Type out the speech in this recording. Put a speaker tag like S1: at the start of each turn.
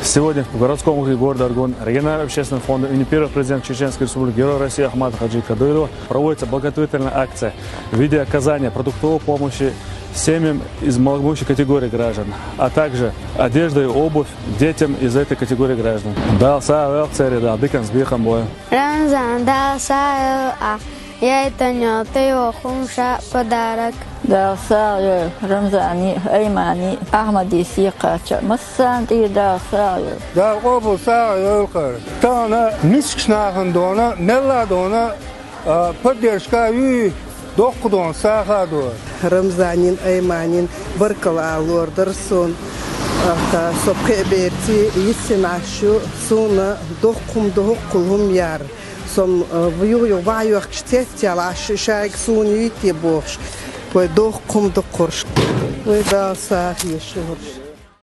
S1: Сегодня в городском округе города Аргун региональный общественный фонд имени первого президента Чеченской республики Героя России Ахмата Хаджи Кадырова проводится благотворительная акция в виде оказания продуктовой помощи семьям из малоимущих категорий граждан, а также одежда и обувь детям из этой категории граждан.
S2: Я это не ты хунша подарок.
S3: Да, саю, Рамзани, Аймани, Ахмади Сикача, Массанти, да, саю.
S4: Да, обувь саю, Тана, Мискшнахандона, Мелладона, поддержка и дохдон сахадо.
S5: Рамзанин, Айманин, Баркалалор, Дарсон, Сопкеберти, Исинашу, Суна, Дохкулхум яр. Som varje aktivitet jag sån ut i bors. På då kom det kors. Och då sa jag